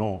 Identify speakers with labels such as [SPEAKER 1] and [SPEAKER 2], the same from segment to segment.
[SPEAKER 1] 9।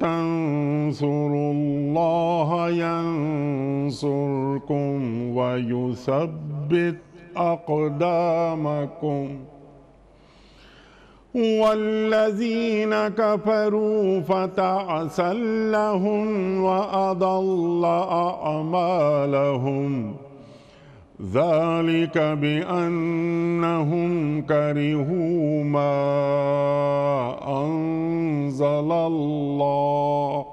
[SPEAKER 1] تنصروا الله ينصركم ويثبت أقدامكم والذين كفروا فتعسا لهم وأضل أعمالهم ذلك بأنهم كرهوا ما أنزل الله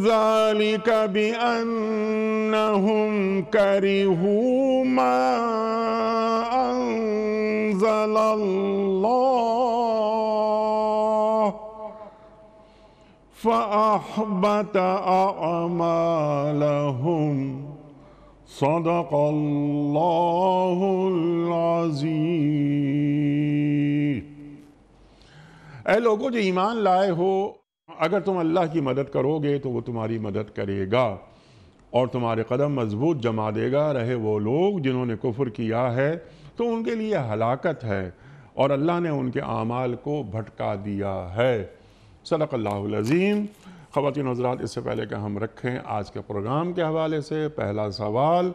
[SPEAKER 1] ذلك بأنهم كرهوا ما أنزل الله فأحبط أعمالهم صدق اللہ العظیم۔ اے لوگوں جو ایمان لائے ہو، اگر تم اللہ کی مدد کرو گے تو وہ تمہاری مدد کرے گا اور تمہارے قدم مضبوط جما دے گا۔ رہے وہ لوگ جنہوں نے کفر کیا ہے تو ان کے لیے ہلاکت ہے اور اللہ نے ان کے اعمال کو بھٹکا دیا ہے۔ صدق اللہ العظیم۔ خواتین حضرات، اس سے پہلے کہ ہم رکھیں آج کے پروگرام کے حوالے سے پہلا سوال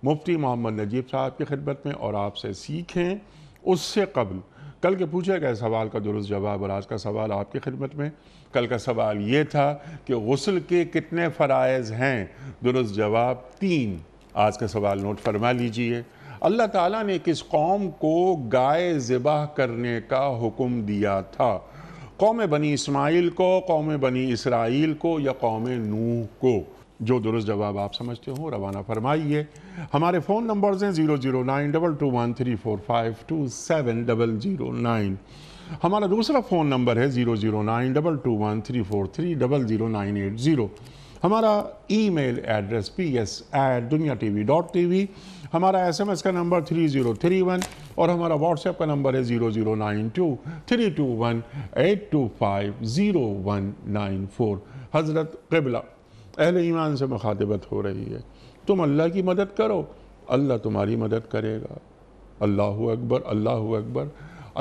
[SPEAKER 1] مفتی محمد نجیب صاحب کی خدمت میں اور آپ سے سیکھیں، اس سے قبل کل کے پوچھے گئے سوال کا درست جواب اور آج کا سوال آپ کی خدمت میں۔ کل کا سوال یہ تھا کہ غسل کے کتنے فرائض ہیں؟ درست جواب 3۔ آج کا سوال نوٹ فرما لیجئے۔ اللہ تعالیٰ نے کس قوم کو گائے ذبح کرنے کا حکم دیا تھا؟ قوم بنی اسماعیل کو، قوم بنی اسرائیل کو یا قوم نوح کو؟ جو درست جواب آپ سمجھتے ہوں روانہ فرمائیے۔ ہمارے فون نمبرز ہیں 00922134527 ہمارا دوسرا فون نمبر ہے 0092213430098 ہمارا ای میل ایڈریس ps@duniatv.tv ہمارا SMS کا نمبر 3031 اور ہمارا واٹس ایپ کا نمبر ہے 00923218250194۔ حضرت قبلہ، اہل ایمان سے مخاطبت ہو رہی ہے، تم اللہ کی مدد کرو، اللہ تمہاری مدد کرے گا۔ اللہ اکبر، اللہ اکبر۔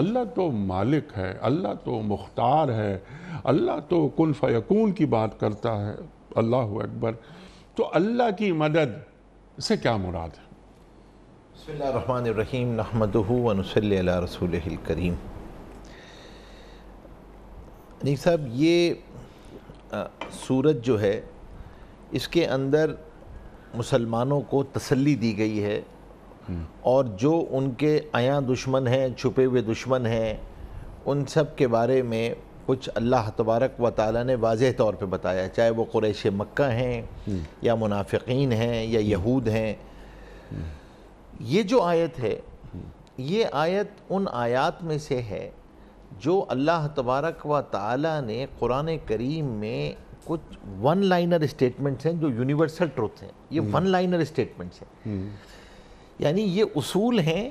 [SPEAKER 1] اللہ تو مالک ہے، اللہ تو مختار ہے، اللہ تو کن فیکون کی بات کرتا ہے۔ اللہ اکبر۔ تو اللہ کی مدد سے کیا مراد ہے؟
[SPEAKER 2] بسم اللہ الرحمن الرحیم، نحمدہ ونصلی علی رسولہ الکریم۔ نیک صاحب، یہ سورت جو ہے اس کے اندر مسلمانوں کو تسلی دی گئی ہے اور جو ان کے عیاں دشمن ہیں، چھپے ہوئے دشمن ہیں، ان سب کے بارے میں کچھ اللہ تبارک و تعالیٰ نے واضح طور پہ بتایا، چاہے وہ قریش مکہ ہیں یا منافقین ہیں یا یہود ہیں۔ یہ جو آیت ہے، یہ آیت ان آیات میں سے ہے جو اللہ تبارک و تعالیٰ نے قرآن کریم میں کچھ ون لائنر اسٹیٹمنٹس ہیں جو یونیورسل ٹروتھ ہیں۔ یہ ون لائنر اسٹیٹمنٹس ہیں، یعنی یہ اصول ہیں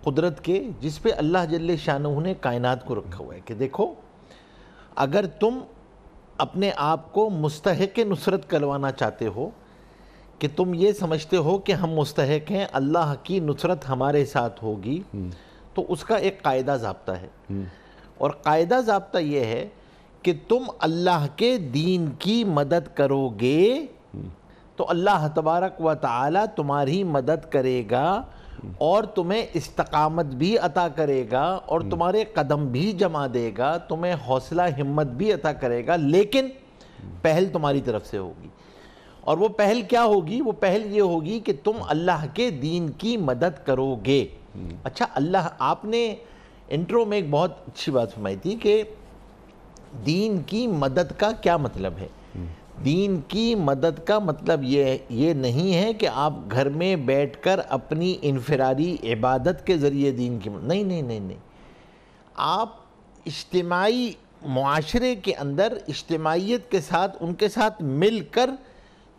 [SPEAKER 2] قدرت کے جس پہ اللہ جل شانہ نے کائنات کو رکھا ہوا ہے کہ دیکھو، اگر تم اپنے آپ کو مستحق نصرت کروانا چاہتے ہو، کہ تم یہ سمجھتے ہو کہ ہم مستحق ہیں، اللہ کی نصرت ہمارے ساتھ ہوگی، تو اس کا ایک قاعدہ ضابطہ ہے، اور قاعدہ ضابطہ یہ ہے کہ تم اللہ کے دین کی مدد کرو گے تو اللہ تبارک و تعالی تمہاری مدد کرے گا اور تمہیں استقامت بھی عطا کرے گا اور تمہارے قدم بھی جما دے گا، تمہیں حوصلہ ہمت بھی عطا کرے گا، لیکن پہل تمہاری طرف سے ہوگی۔ اور وہ پہل کیا ہوگی؟ وہ پہل یہ ہوگی کہ تم اللہ کے دین کی مدد کرو گے۔ اچھا، اللہ، آپ نے انٹرو میں ایک بہت اچھی بات فرمائی تھی کہ دین کی مدد کا کیا مطلب ہے۔ دین کی مدد کا مطلب یہ نہیں ہے کہ آپ گھر میں بیٹھ کر اپنی انفرادی عبادت کے ذریعے دین کی مدد، نہیں، آپ اجتماعی معاشرے کے اندر اجتماعیت کے ساتھ، ان کے ساتھ مل کر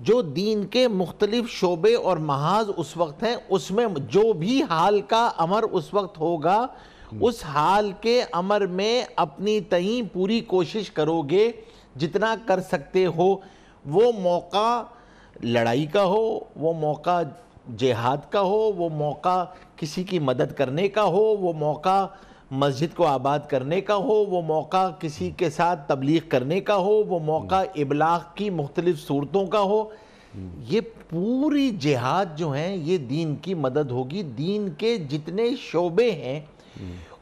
[SPEAKER 2] جو دین کے مختلف شعبے اور محاذ اس وقت ہیں، اس میں جو بھی حال کا امر اس وقت ہوگا، اس حال کے امر میں اپنی تئیں پوری کوشش کرو گے جتنا کر سکتے ہو۔ وہ موقع لڑائی کا ہو، وہ موقع جہاد کا ہو، وہ موقع کسی کی مدد کرنے کا ہو، وہ موقع مسجد کو آباد کرنے کا ہو، وہ موقع کسی کے ساتھ تبلیغ کرنے کا ہو، وہ موقع ابلاغ کی مختلف صورتوں کا ہو، یہ پوری جہاد جو ہیں یہ دین کی مدد ہوگی۔ دین کے جتنے شعبے ہیں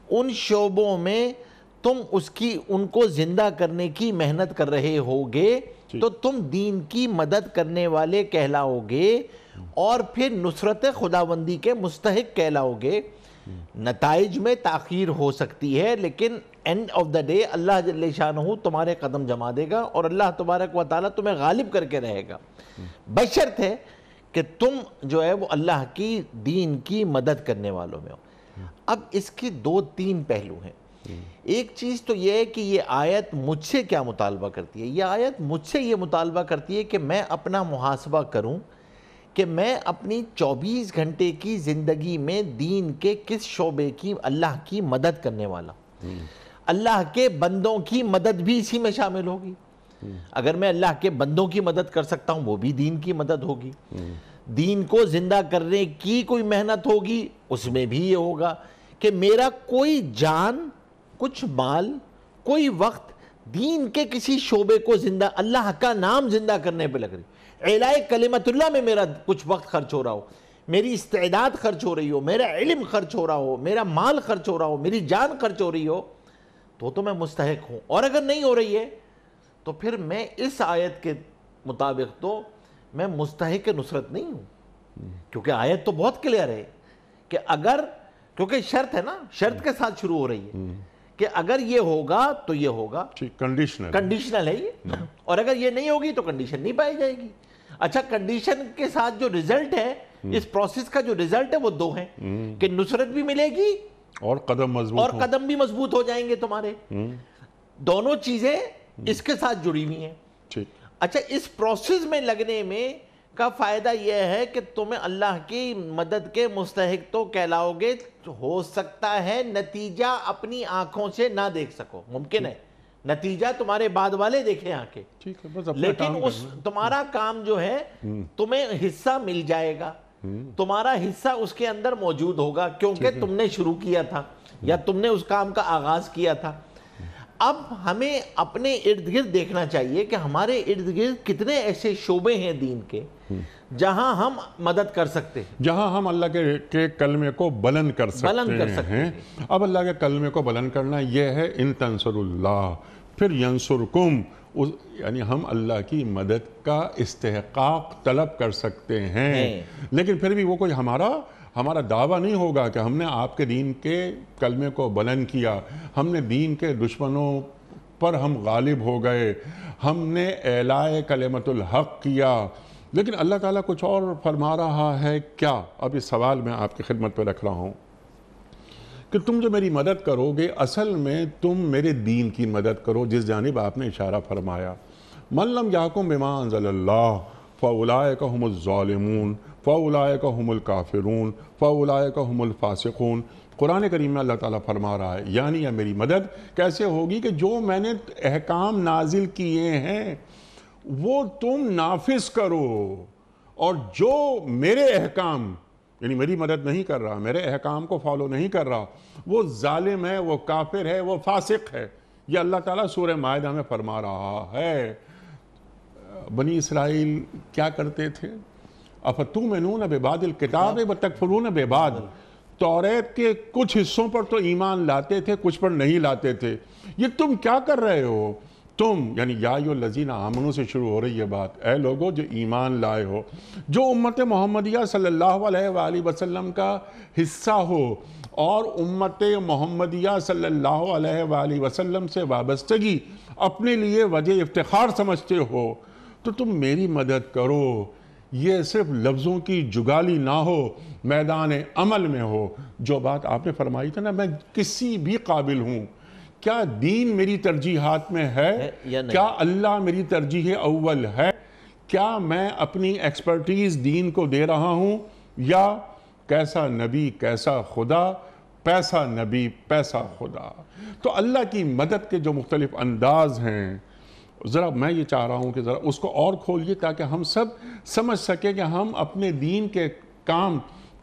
[SPEAKER 2] ان شعبوں میں تم ان کو زندہ کرنے کی محنت کر رہے ہوگے تو تم دین کی مدد کرنے والے کہلاؤ گے اور پھر نصرت خداوندی کے مستحق کہلاؤ گے۔ نتائج میں تاخیر ہو سکتی ہے لیکن اینڈ آف دا ڈے اللہ جل شانہ تمہارے قدم جما دے گا اور اللہ تبارک و تعالیٰ تمہیں غالب کر کے رہے گا، بشرط ہے کہ تم جو ہے وہ اللہ کی دین کی مدد کرنے والوں میں ہو۔ اب اس کے 2-3 پہلو ہیں۔ ایک چیز تو یہ ہے کہ یہ آیت مجھ سے کیا مطالبہ کرتی ہے؟ یہ آیت مجھ سے یہ مطالبہ کرتی ہے کہ میں اپنا محاسبہ کروں کہ میں اپنی 24 گھنٹے کی زندگی میں دین کے کس شعبے کی اللہ کی مدد کرنے والا ہوں۔ اللہ کے بندوں کی مدد بھی اسی میں شامل ہوگی۔ اگر میں اللہ کے بندوں کی مدد کر سکتا ہوں وہ بھی دین کی مدد ہوگی۔ دین کو زندہ کرنے کی کوئی محنت ہوگی اس میں بھی یہ ہوگا کہ میرا کوئی جان، کچھ مال، کوئی وقت دین کے کسی شعبے کو زندہ، اللہ کا نام زندہ کرنے پہ لگ رہی، اعلاء کلمت اللہ میں میرا کچھ وقت خرچ ہو رہا ہو، میری استعداد خرچ ہو رہی ہو، میرا علم خرچ ہو رہا ہو، میرا مال خرچ ہو رہا ہو، میری جان خرچ ہو رہی ہو تو میں مستحق ہوں۔ اور اگر نہیں ہو رہی ہے تو پھر میں اس آیت کے مطابق تو میں مستحق نصرت نہیں ہوں، کیونکہ آیت تو بہت کلیئر ہے کہ کیونکہ شرط ہے نا، شرط کے ساتھ شروع ہو رہی ہے کہ اگر یہ ہوگا تو یہ ہوگا، کنڈیشنل ہے یہ، اور اگر یہ نہیں ہوگی تو کنڈیشن نہیں پائی جائے گی۔ اچھا، کنڈیشن کے ساتھ جو ریزلٹ ہے اس پروسیس کا، جو ریزلٹ ہے وہ 2 ہیں کہ نصرت بھی ملے گی
[SPEAKER 1] اور قدم
[SPEAKER 2] بھی مضبوط ہو جائیں گے تمہارے۔ دونوں چیزیں اس کے ساتھ جڑی ہوئی ہیں۔ اچھا، اس پروسیس میں لگنے میں کا فائدہ یہ ہے کہ تمہیں اللہ کی مدد کے مستحق تو کہلاؤ گے، ہو سکتا ہے نتیجہ اپنی آنکھوں سے نہ دیکھ سکو، ممکن ہے نتیجہ تمہارے بعد والے دیکھیں آنکھیں، لیکن تمہارا کام جو ہے تمہیں حصہ مل جائے گا، تمہارا حصہ اس کے اندر موجود ہوگا کیونکہ تم نے شروع کیا تھا یا تم نے اس کام کا آغاز کیا تھا۔ اب ہمیں اپنے ارد گرد دیکھنا چاہیے کہ ہمارے ارد گرد کتنے ایسے شعبے ہیں دین کے جہاں ہم مدد کر سکتے ہیں،
[SPEAKER 1] جہاں ہم اللہ کے کلمے کو بلند کر سکتے ہیں۔ اب اللہ کے کلمے کو بلند کرنا یہ ہے ان تنصر اللہ پھر ینصرکم، یعنی ہم اللہ کی مدد کا استحقاق طلب کر سکتے ہیں، لیکن پھر بھی وہ کوئی ہمارا دعویٰ نہیں ہوگا کہ ہم نے آپ کے دین کے کلمے کو بلند کیا، ہم نے دین کے دشمنوں پر ہم غالب ہو گئے، ہم نے اعلاء کلمت الحق کیا۔ لیکن اللہ تعالیٰ کچھ اور فرما رہا ہے کیا؟ اب اس سوال میں آپ کی خدمت پہ رکھ رہا ہوں کہ تم جو میری مدد کرو گے اصل میں تم میرے دین کی مدد کرو، جس جانب آپ نے اشارہ فرمایا، من لم یحکم بما انزل اللہ فاولئک هم الظالمون فاولئک هم الکافرون فاولئک هم الفاسقون۔ قرآن کریم میں اللہ تعالیٰ فرما رہا ہے یعنی یہ میری مدد کیسے ہوگی کہ جو میں نے احکام نازل کیے ہیں وہ تم نافذ کرو، اور جو میرے احکام یعنی میری مدد نہیں کر رہا، میرے احکام کو فالو نہیں کر رہا، وہ ظالم ہے، وہ کافر ہے، وہ فاسق ہے۔ یہ اللہ تعالیٰ سورہ مائدہ میں فرما رہا ہے۔ بنی اسرائیل کیا کرتے تھے؟ افتؤمنون ببعض الکتاب وتکفرون ببعض، توریت کے کچھ حصوں پر تو ایمان لاتے تھے، کچھ پر نہیں لاتے تھے۔ یہ تم کیا کر رہے ہو؟ تم یعنی یا ایھا الذین آمنوا سے شروع ہو رہی ہے بات، اے لوگو جو ایمان لائے ہو، جو امت محمدیہ صلی اللہ علیہ وآلہ وسلم کا حصہ ہو اور امت محمدیہ صلی اللہ علیہ وآلہ وسلم سے وابستگی اپنے لیے وجہ افتخار سمجھتے ہو تو تم میری مدد کرو۔ یہ صرف لفظوں کی جگالی نہ ہو، میدان عمل میں ہو۔ جو بات آپ نے فرمائی تھا نا، میں کسی بھی قابل ہوں، کیا دین میری ترجیحات میں ہے؟ کیا اللہ میری ترجیح اول ہے؟ کیا میں اپنی ایکسپرٹیز دین کو دے رہا ہوں، یا کیسا نبی کیسا خدا، پیسہ نبی پیسہ خدا؟ تو اللہ کی مدد کے جو مختلف انداز ہیں، ذرا میں یہ چاہ رہا ہوں کہ ذرا اس کو اور کھولیے تاکہ ہم سب سمجھ سکیں کہ ہم اپنے دین کے کام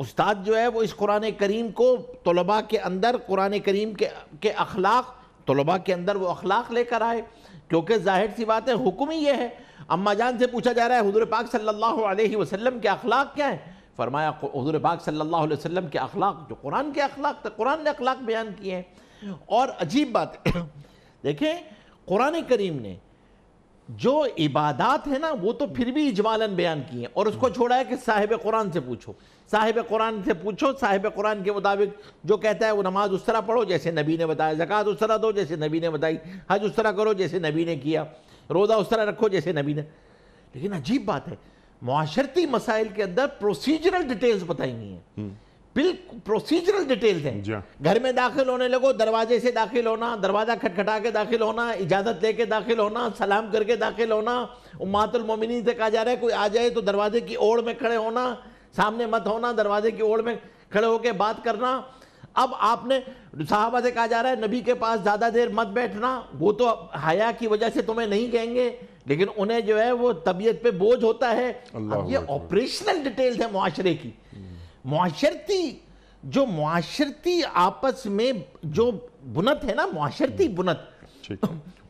[SPEAKER 2] استاد جو ہے وہ اس قرآن کریم کو طلباء کے اندر قرآن کریم کے اخلاق، طلباء کے اندر وہ اخلاق لے کر آئے، کیونکہ ظاہر سی بات ہے حکم ہی یہ ہے۔ اماں جان سے پوچھا جا رہا ہے حضور پاک صلی اللہ علیہ وسلم کے اخلاق کیا ہے؟ فرمایا حضور پاک صلی اللہ علیہ وسلم کے اخلاق جو قرآن کے اخلاق تھے، قرآن نے اخلاق بیان کیے ہیں۔ اور عجیب بات ہے دیکھیں قرآن کریم نے جو عبادات ہیں نا وہ تو پھر بھی اجمالاً بیان کی ہیں، اور اس کو چھوڑا ہے کہ صاحب قرآن سے پوچھو، صاحب قرآن سے پوچھو، صاحب قرآن کے مطابق جو کہتا ہے وہ نماز اس طرح پڑھو جیسے نبی نے بتایا، زکوٰۃ اس طرح دو جیسے نبی نے بتائی، حج اس طرح کرو جیسے نبی نے کیا، روزہ اس طرح رکھو جیسے نبی نے۔ لیکن عجیب بات ہے معاشرتی مسائل کے اندر پروسیجرل ڈیٹیلز بتائی نہیں ہیں، بالکل پروسیجرل ڈیٹیلز ہیں۔ گھر میں داخل ہونے لگو، دروازے سے داخل ہونا، دروازہ کھٹکھٹا کے داخل ہونا، اجازت لے کے داخل ہونا، سلام کر کے داخل ہونا، امہات المومنین سے کہا جا رہا ہے کوئی آ جائے تو دروازے کی اوڑ میں کھڑے ہونا، سامنے مت ہونا، دروازے کی اوڑ میں کھڑے ہو کے بات کرنا۔ اب آپ نے صحابہ سے کہا جا رہا ہے نبی کے پاس زیادہ دیر مت بیٹھنا، وہ تو حیا کی وجہ سے تمہیں نہیں کہیں گے، لیکن انہیں جو ہے وہ طبیعت پہ بوجھ ہوتا ہے۔ اب یہ آپریشنل ڈیٹیلز ہیں معاشرے کی، معاشرتی آپس میں جو بنت ہے نا، معاشرتی بنت،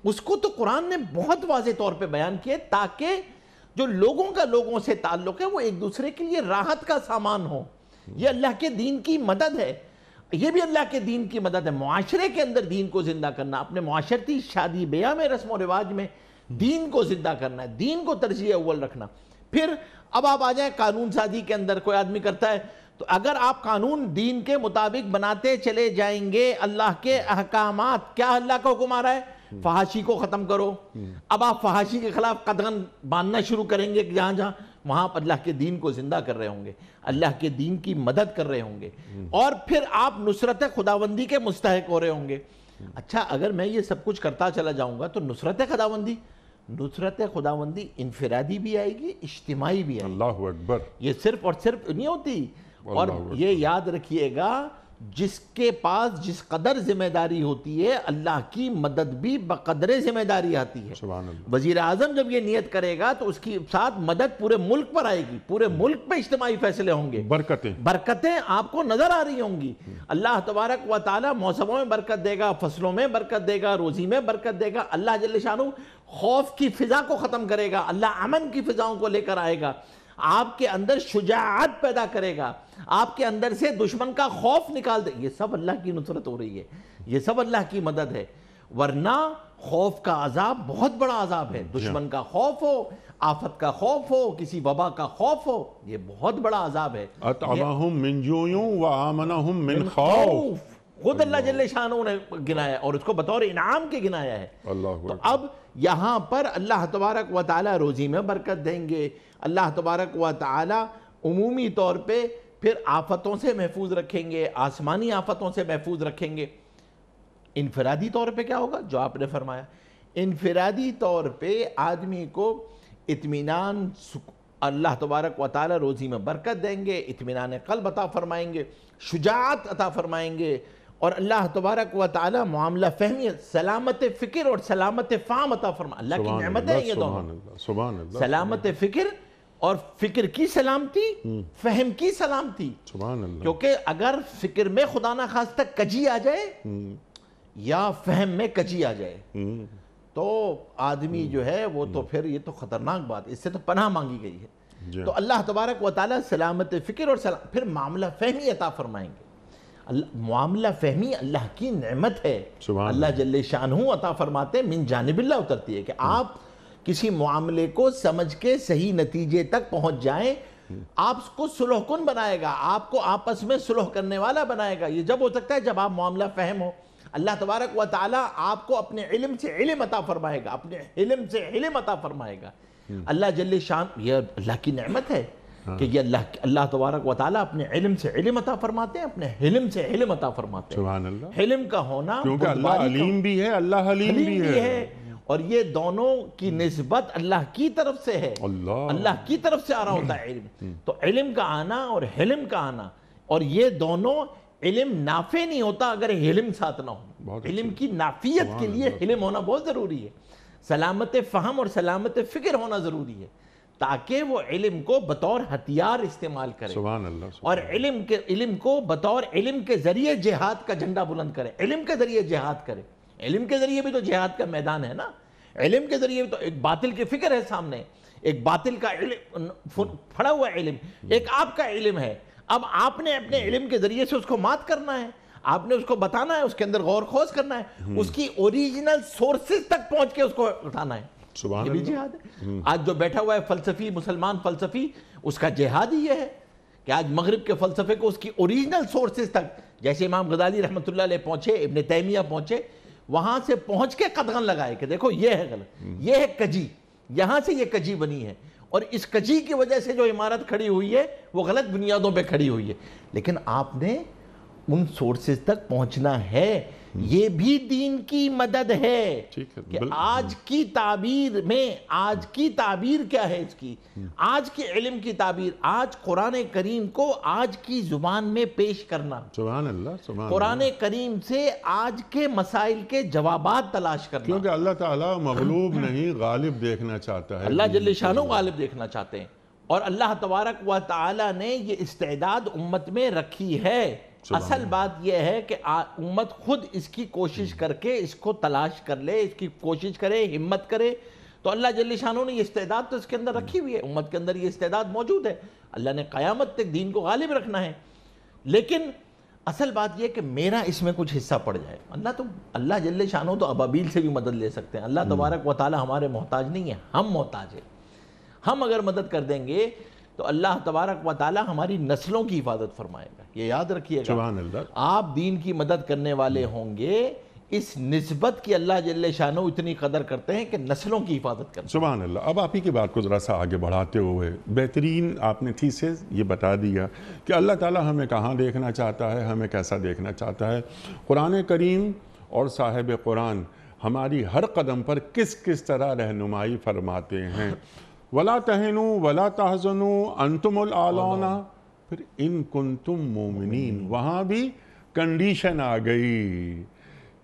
[SPEAKER 2] اس کو تو قرآن نے بہت واضح طور پہ بیان کیا تاکہ جو لوگوں کا لوگوں سے تعلق ہے وہ ایک دوسرے کے لیے راحت کا سامان ہو۔ یہ اللہ کے دین کی مدد ہے، یہ بھی اللہ کے دین کی مدد ہے، معاشرے کے اندر دین کو زندہ کرنا، اپنے معاشرتی شادی بیاہ میں رسم و رواج میں دین کو زندہ کرنا ہے، دین کو ترجیح اول رکھنا۔ پھر اب آپ آ جائیں قانون سازی کے اندر، کوئی آدمی کرتا ہے تو اگر آپ قانون دین کے مطابق بناتے چلے جائیں گے، اللہ کے احکامات، کیا اللہ کا حکم آ رہا ہے؟ فحاشی کو ختم کرو۔ اب آپ فحاشی کے خلاف قدغن باندھنا شروع کریں گے، جہاں جہاں وہاں پر اللہ کے دین کو زندہ کر رہے ہوں گے، اللہ کے دین کی مدد کر رہے ہوں گے، اور پھر آپ نصرت خداوندی کے مستحق ہو رہے ہوں گے۔ اچھا اگر میں یہ سب کچھ کرتا چلا جاؤں گا تو نصرت خداوندی انفرادی بھی آئے گی، اجتماعی بھی آئے گی۔
[SPEAKER 1] اللہ اکبر۔
[SPEAKER 2] یہ صرف اور صرف نہیں ہوتی، اور یہ یاد رکھیے گا جس کے پاس جس قدر ذمہ داری ہوتی ہے اللہ کی مدد بھی بقدر ذمہ داری آتی ہے۔
[SPEAKER 1] سبحان اللہ۔
[SPEAKER 2] وزیر اعظم جب یہ نیت کرے گا تو اس کی ساتھ مدد پورے ملک پر آئے گی، پورے ملک پہ اجتماعی فیصلے ہوں گے، برکتیں آپ کو نظر آ رہی ہوں گی۔ اللہ تبارک و تعالی موسموں میں برکت دے گا، فصلوں میں برکت دے گا، روزی میں برکت دے گا۔ اللہ جل شانہ خوف کی فضا کو ختم کرے گا، اللہ امن کی فضاؤں کو لے کر آئے گا، آپ کے اندر شجاعت پیدا کرے گا، آپ کے اندر سے دشمن کا خوف نکال دے۔ یہ سب اللہ کی نصرت ہو رہی ہے، یہ سب اللہ کی مدد ہے، ورنہ خوف کا عذاب بہت بڑا عذاب ہے۔ دشمن کا خوف ہو، آفت کا خوف ہو، کسی وبا کا خوف ہو، یہ بہت بڑا عذاب ہے۔
[SPEAKER 1] اطعمہم من جوع وآمنہم من خوف،
[SPEAKER 2] خود اللہ جل شانہ نے گنایا اور اس کو بطور انعام کے گنایا ہے۔ تو اب یہاں پر اللہ تبارک و تعالی روزی میں برکت دیں گے، اللہ تبارک و تعالی عمومی طور پہ پھر آفتوں سے محفوظ رکھیں گے، آسمانی آفتوں سے محفوظ رکھیں گے۔ انفرادی طور پہ کیا ہوگا جو آپ نے فرمایا، انفرادی طور پہ آدمی کو اطمینان، اللہ تبارک و تعالی روزی میں برکت دیں گے، اطمینان قلب عطا فرمائیں گے، شجاعت عطا فرمائیں گے، اور اللہ تبارک و تعالی معاملہ فہمی، سلامت فکر اور سلامت فہم عطا فرمائیں۔ اللہ کی نعمت ہے یہ دونوں، سلامت فکر اور فکر کی سلامتی، فہم کی سلامتی۔ کیونکہ اگر فکر میں خدا نخواستہ کجی آ جائے یا فہم میں کجی آ جائے تو آدمی جو ہے وہ تو پھر یہ تو خطرناک بات، اس سے تو پناہ مانگی گئی ہے۔ تو اللہ تبارک و تعالی سلامت فکر اور پھر معاملہ فہمی عطا فرمائیں گے۔ معاملہ فہمی اللہ کی نعمت ہے، اللہ جل شانہ عطا فرماتے ہیں، من جانب اللہ اترتی ہے کہ آپ کسی معاملے کو سمجھ کے صحیح نتیجے تک پہنچ جائیں، آپ کو صلح کن بنائے گا، آپ کو آپس میں صلح کرنے والا بنائے گا۔ یہ جب ہو سکتا ہے جب آپ معاملہ فہم ہو۔ اللہ تبارک و تعالی آپ کو اپنے علم سے علم عطا فرمائے گا، اپنے علم سے علم عطا فرمائے گا۔ اللہ جل شان، یہ اللہ کی نعمت ہے کہ یہ اللہ تبارک و تعالی اپنے علم سے علم عطا فرماتے ہیں، اپنے علم سے علم عطا فرماتے ہیں۔
[SPEAKER 1] سبحان اللہ۔
[SPEAKER 2] علم کا ہونا،
[SPEAKER 1] کیونکہ اللہ علیم بھی ہے، اللہ حلیم بھی ہے،
[SPEAKER 2] اور یہ دونوں کی نسبت اللہ کی طرف سے ہے، اللہ کی طرف سے آ رہا ہوتا ہے علم۔ تو علم کا آنا اور حلم کا آنا، اور یہ دونوں، علم نافع نہیں ہوتا اگر حلم ساتھ نہ ہو، علم کی نافیت کے لیے حلم ہونا بہت ضروری ہے، سلامت فہم اور سلامت فکر ہونا ضروری ہے۔ تاکہ وہ علم کو بطور ہتھیار استعمال کرے
[SPEAKER 1] سبحان اللہ
[SPEAKER 2] اور علم کو بطور علم کے ذریعے جہاد کا جھنڈا بلند کرے، علم کے ذریعے جہاد کرے۔ علم کے ذریعے بھی تو جہاد کا میدان ہے نا، علم کے ذریعے بھی تو ایک باطل کی فکر ہے سامنے، ایک باطل کا علم پھڑا ہوا علم، ایک آپ کا علم ہے، اب آپ نے اپنے علم کے ذریعے سے اس کو مات کرنا ہے، آپ نے اس کو بتانا ہے، اس کے اندر غور خوض کرنا ہے، اس کی اوریجنل سورسز تک پہنچ کے اس کو بتانا ہے۔
[SPEAKER 1] سبحان
[SPEAKER 2] یہ بھی
[SPEAKER 1] اللہ۔
[SPEAKER 2] جہاد ہے۔ آج جو بیٹھا ہوا ہے فلسفی، مسلمان فلسفی، اس کا جہاد ہی یہ ہے کہ آج مغرب کے فلسفے کو اس کی اوریجنل سورسز تک، جیسے امام غزالی رحمۃ اللہ علیہ پہنچے، ابن تیمیہ پہنچے، وہاں سے پہنچ کے قدغن لگائے کہ دیکھو یہ ہے غلط، یہ ہے کجی، یہاں سے یہ کجی بنی ہے، اور اس کجی کی وجہ سے جو عمارت کھڑی ہوئی ہے وہ غلط بنیادوں پہ کھڑی ہوئی ہے۔ لیکن آپ نے ان سورسز تک پہنچنا ہے، یہ بھی دین کی مدد ہے کہ آج کی تعبیر میں، آج کی تعبیر کیا ہے اس کی، آج کی علم کی تعبیر، آج قرآن کریم کو آج کی زبان میں پیش کرنا،
[SPEAKER 1] سبحان اللہ، سبحان
[SPEAKER 2] قرآن
[SPEAKER 1] اللہ۔
[SPEAKER 2] کریم سے آج کے مسائل کے جوابات تلاش کرنا،
[SPEAKER 1] کیونکہ اللہ تعالیٰ مغلوب نہیں غالب دیکھنا چاہتا ہے،
[SPEAKER 2] اللہ جل شانہ غالب دیکھنا چاہتے ہیں، اور اللہ تبارک و تعالی نے یہ استعداد امت میں رکھی ہے۔ اصل بات یہ ہے کہ امت خود اس کی کوشش کر کے اس کو تلاش کر لے، اس کی کوشش کرے، ہمت کرے، تو اللہ جل شانہ نے یہ استعداد تو اس کے اندر رکھی ہوئی ہے، امت کے اندر یہ استعداد موجود ہے، اللہ نے قیامت تک دین کو غالب رکھنا ہے۔ لیکن اصل بات یہ کہ میرا اس میں کچھ حصہ پڑ جائے، اللہ جل شانہ تو ابابیل سے بھی مدد لے سکتے ہیں، اللہ تبارک و تعالی ہمارے محتاج نہیں ہے، ہم محتاج ہیں۔ ہم اگر مدد کر دیں گے تو اللہ تبارک و تعالی ہماری نسلوں کی حفاظت فرمائے گا، یہ یاد رکھیے گا۔
[SPEAKER 1] سبحان اللہ۔
[SPEAKER 2] آپ دین کی مدد کرنے والے ہوں گے، اس نسبت کی اللہ جل شانہ اتنی قدر کرتے ہیں کہ نسلوں کی حفاظت کرتے ہیں۔
[SPEAKER 1] سبحان اللہ۔ اب آپ ہی کی بات کو ذرا سا آگے بڑھاتے ہوئے بہترین آپ نے تھیسس یہ بتا دیا کہ اللہ تعالیٰ ہمیں کہاں دیکھنا چاہتا ہے، ہمیں کیسا دیکھنا چاہتا ہے۔ قرآن کریم اور صاحب قرآن ہماری ہر قدم پر کس کس طرح رہنمائی فرماتے ہیں۔ وَلَا تَهِنُوا وَلَا تَحْزَنُوا أَنْتُمُ الْأَعْلَوْنَ، پھر ان کنتم مومنین، وہاں بھی کنڈیشن آ گئی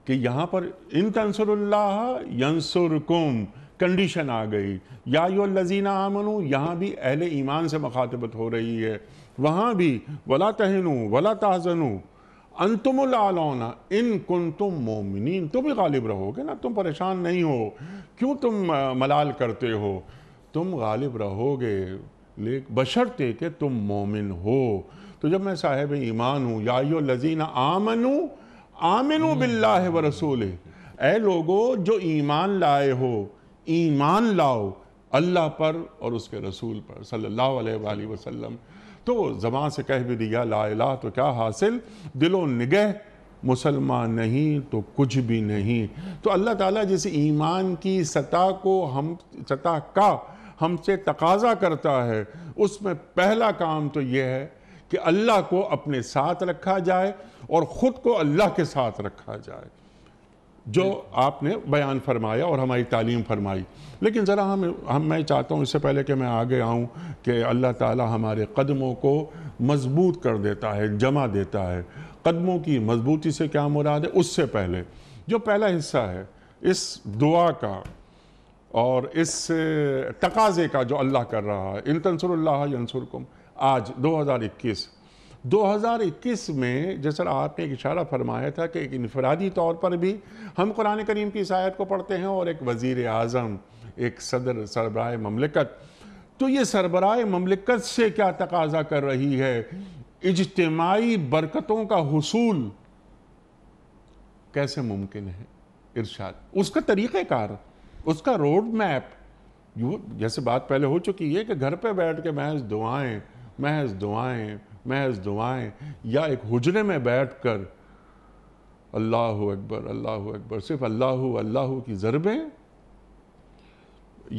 [SPEAKER 1] کہ یہاں پر ان تنصر اللہ ینصرکم، کنڈیشن آ گئی۔ یا ایھا الذین آمنوا، یہاں بھی اہل ایمان سے مخاطبت ہو رہی ہے، وہاں بھی وَلَا تَهِنُوا وَلَا تَحْزَنُوا أَنْتُمُ الْأَعْلَوْنَ إِن كُنْتُم مُؤْمِنِينَ، تم بھی غالب رہو گے نا، تم پریشان نہیں ہو، کیوں تم ملال کرتے ہو، تم غالب رہو گے بشرطے کہ تم مومن ہو۔ تو جب میں صاحب ایمان ہوں، یا ایھا الذین آمنوا آمنوا باللہ ورسولہ، اے لوگو جو ایمان لائے ہو، ایمان لاؤ اللہ پر اور اس کے رسول پر صلی اللہ علیہ وآلہ وسلم۔ تو زبان سے کہہ بھی دیا لا الہ تو کیا حاصل، دل و نگہ مسلمان نہیں تو کچھ بھی نہیں۔ تو اللہ تعالیٰ جس ایمان کی سطح کا ہم سے تقاضا کرتا ہے، اس میں پہلا کام تو یہ ہے کہ اللہ کو اپنے ساتھ رکھا جائے اور خود کو اللہ کے ساتھ رکھا جائے، جو آپ نے بیان فرمایا اور ہماری تعلیم فرمائی۔ لیکن ذرا میں چاہتا ہوں اس سے پہلے کہ میں آگے آؤں کہ اللہ تعالیٰ ہمارے قدموں کو مضبوط کر دیتا ہے، جمع دیتا ہے۔ قدموں کی مضبوطی سے کیا مراد ہے؟ اس سے پہلے جو پہلا حصہ ہے اس دعا کا اور اس تقاضے کا جو اللہ کر رہا ہے، ان تنصر اللہ ینصرکم، آج 2021 میں جیسا آپ نے ایک اشارہ فرمایا تھا کہ ایک انفرادی طور پر بھی ہم قرآن کریم کی اس آیت کو پڑھتے ہیں، اور ایک وزیر اعظم، ایک سربراہ مملکت، تو یہ سربراہ مملکت سے کیا تقاضا کر رہی ہے؟ اجتماعی برکتوں کا حصول کیسے ممکن ہے؟ ارشاد، اس کا طریقہ کار، اس کا روڈ میپ، جیسے بات پہلے ہو چکی ہے کہ گھر پہ بیٹھ کے محض دعائیں محض دعائیں محض دعائیں، یا ایک حجرے میں بیٹھ کر اللہ اکبر اللہ اکبر، صرف اللہ کی ضربیں،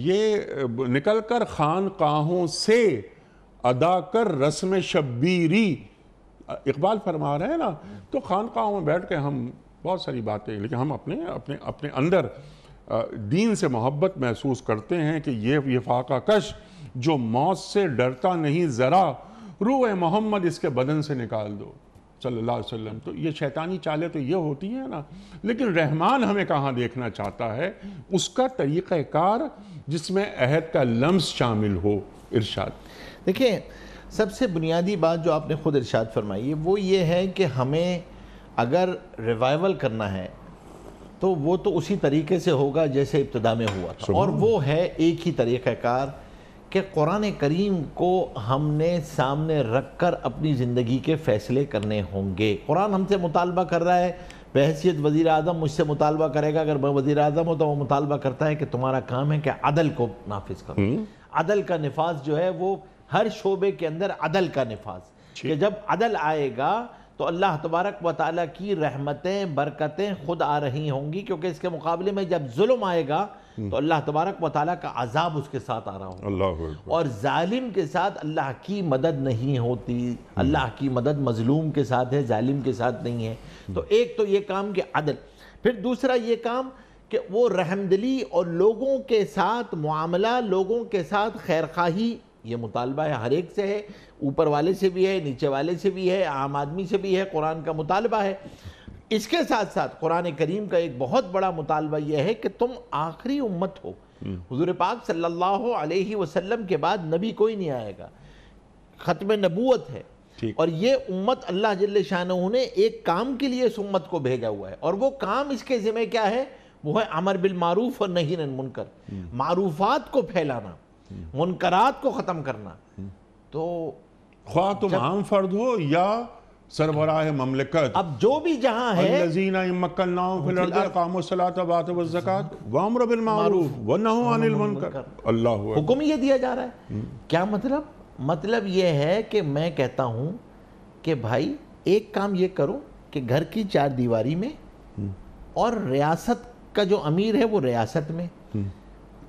[SPEAKER 1] یہ نکل کر خانقاہوں سے ادا کر رسم شبیری، اقبال فرما رہے ہیں نا۔ تو خانقاہوں میں بیٹھ کے ہم بہت ساری باتیں، لیکن ہم اپنے اندر دین سے محبت محسوس کرتے ہیں کہ یہ فاقہ کش جو موت سے ڈرتا نہیں ذرا، روح محمد اس کے بدن سے نکال دو۔ صلی اللہ علیہ وسلم. تو یہ شیطانی چالیں تو یہ ہوتی ہیں نا. لیکن رحمان ہمیں کہاں دیکھنا چاہتا ہے؟ اس کا طریقہ کار جس میں عہد کا لمس شامل ہو. ارشاد.
[SPEAKER 2] دیکھیں سب سے بنیادی بات جو آپ نے خود ارشاد فرمائی ہے وہ یہ ہے کہ ہمیں اگر ریوائیول کرنا ہے تو وہ تو اسی طریقے سے ہوگا جیسے ابتدا میں ہوا تھا، اور وہ ہے ایک ہی طریقہ کار کہ قرآن کریم کو ہم نے سامنے رکھ کر اپنی زندگی کے فیصلے کرنے ہوں گے. قرآن ہم سے مطالبہ کر رہا ہے، بحیثیت وزیر اعظم مجھ سے مطالبہ کرے گا، اگر میں وزیر اعظم ہوں تو وہ مطالبہ کرتا ہے کہ تمہارا کام ہے کہ عدل کو نافذ کرو. عدل کا نفاذ جو ہے وہ ہر شعبے کے اندر عدل کا نفاذ، کہ جب عدل آئے گا تو اللہ تبارک و تعالیٰ کی رحمتیں برکتیں خود آ رہی ہوں گی، کیونکہ اس کے مقابلے میں جب ظلم آئے گا تو اللہ تبارک و تعالیٰ کا عذاب اس کے ساتھ آ رہا ہوگا.
[SPEAKER 1] اللہ اکبر.
[SPEAKER 2] اور ظالم کے ساتھ اللہ کی مدد نہیں ہوتی. اللہ کی مدد مظلوم کے ساتھ ہے، ظالم کے ساتھ نہیں ہے. تو ایک تو یہ کام کہ عدل، پھر دوسرا یہ کام کہ وہ رحمدلی اور لوگوں کے ساتھ معاملہ، لوگوں کے ساتھ خیرخواہی. یہ مطالبہ ہے ہر ایک سے ہے، اوپر والے سے بھی ہے، نیچے والے سے بھی ہے، عام آدمی سے بھی ہے. قرآن کا مطالبہ ہے. اس کے ساتھ ساتھ قرآن کریم کا ایک بہت بڑا مطالبہ یہ ہے کہ تم آخری امت ہو. حضور پاک صلی اللہ علیہ وسلم کے بعد نبی کوئی نہیں آئے گا، ختم نبوت ہے. اور یہ امت اللہ جل شانہ نے ایک کام کے لیے اس امت کو بھیجا ہوا ہے، اور وہ کام اس کے ذمہ کیا ہے؟ وہ ہے امر بالمعروف اور نہی عن المنکر. معروفات کو پھیلانا، منکرات کو ختم کرنا. تو
[SPEAKER 1] خواہ تم عام فرد ہو یا سربراہ مملکت،
[SPEAKER 2] اب جو بھی جہاں ہے،
[SPEAKER 1] الذین مکناہم فی الارض اقاموا الصلاۃ وآتوا الزکاۃ وامروا بالمعروف ونہوا عن المنکر. اللہ اکبر.
[SPEAKER 2] حکم یہ دیا جا رہا ہے. کیا مطلب یہ ہے کہ میں کہتا ہوں کہ بھائی ایک کام یہ کرو کہ گھر کی چار دیواری میں، اور ریاست کا جو امیر ہے وہ ریاست میں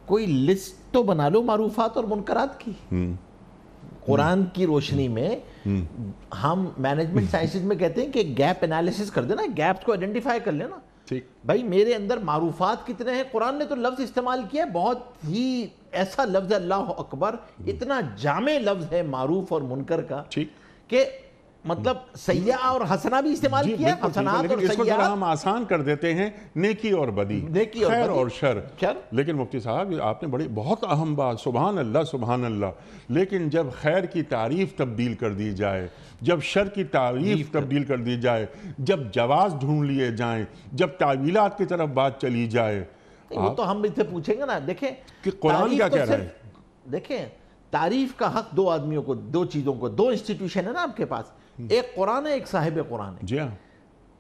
[SPEAKER 2] کوئی لسٹ تو بنا لو معروفات اور منکرات کی. قرآن کی روشنی میں ہم مینجمنٹ سائنسز میں کہتے ہیں کہ گیپ انالیسس کر دینا، گیپس کو آئیڈینٹیفائی کر لینا. بھائی میرے اندر معروفات کتنے ہیں؟ قرآن نے تو لفظ استعمال کیا ہے، بہت ہی ایسا لفظ ہے، اللہ اکبر، اتنا جامع لفظ ہے معروف اور منکر کا کہ مطلب سیاح اور حسنہ بھی استعمال کیا ہے. حسنات اور
[SPEAKER 1] اس کو
[SPEAKER 2] سیاح
[SPEAKER 1] ہم آسان کر دیتے ہیں، نیکی اور بدی، خیر اور شر. لیکن مفتی صاحب آپ نے بہت اہم بات، سبحان اللہ سبحان اللہ. لیکن جب خیر کی تعریف تبدیل کر دی جائے، جب شر کی تعریف تبدیل کر دی جائے، جب جواز ڈھونڈ لیے جائیں، جب تعویلات کی طرف بات چلی جائے،
[SPEAKER 2] وہ تو ہم سے پوچھیں گے نا. دیکھیں
[SPEAKER 1] کہ قرآن کیا کہہ رہا ہے.
[SPEAKER 2] دیکھیں تعریف کا حق دو آدمیوں کو، دو چیزوں کو، دو انسٹیٹیوشن ہے نا آپ کے پاس، ایک قرآن ہے، ایک صاحب قرآن ہے.
[SPEAKER 1] جی ہاں.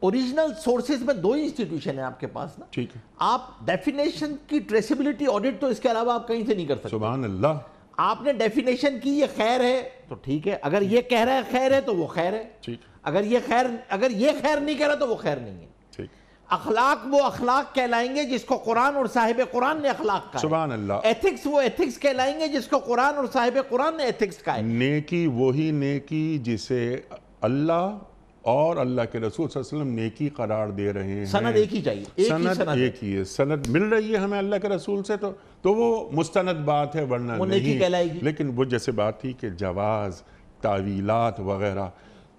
[SPEAKER 2] اوریجنل سورسز میں دو ہی انسٹیٹیوشن ہیں آپ کے پاس نا.
[SPEAKER 1] ٹھیک ہے.
[SPEAKER 2] آپ ڈیفینیشن کی ٹریسیبلٹی آڈٹ تو اس کے علاوہ آپ کہیں سے نہیں کر سکتے.
[SPEAKER 1] سبحان اللہ.
[SPEAKER 2] آپ نے ڈیفینیشن کی یہ خیر ہے تو ٹھیک ہے، اگر یہ کہہ رہا ہے خیر ہے تو وہ خیر ہے.
[SPEAKER 1] ٹھیک.
[SPEAKER 2] اگر یہ خیر نہیں کہہ رہا تو وہ خیر نہیں ہے.
[SPEAKER 1] ٹھیک.
[SPEAKER 2] اخلاق وہ اخلاق کہلائیں گے جس کو قرآن اور صاحب قرآن نے اخلاق کہا ہے.
[SPEAKER 1] سبحان اللہ.
[SPEAKER 2] ایتھکس وہ ایتھکس کہلائیں گے جس کو قرآن اور صاحب قرآن نے ایتھکس کہا ہے.
[SPEAKER 1] نیکی وہی نیکی جسے اللہ اور اللہ کے رسول صلی اللہ علیہ وسلم نیکی قرار دے رہے ہیں.
[SPEAKER 2] سند ایک ہی چاہیے،
[SPEAKER 1] سند ایک ہی ہے. سند مل رہی ہے ہمیں اللہ کے رسول سے تو وہ مستند بات ہے، ورنہ
[SPEAKER 2] وہ نیکی کہلائے گی.
[SPEAKER 1] لیکن وہ جیسے بات تھی کہ جواز، تعویلات وغیرہ،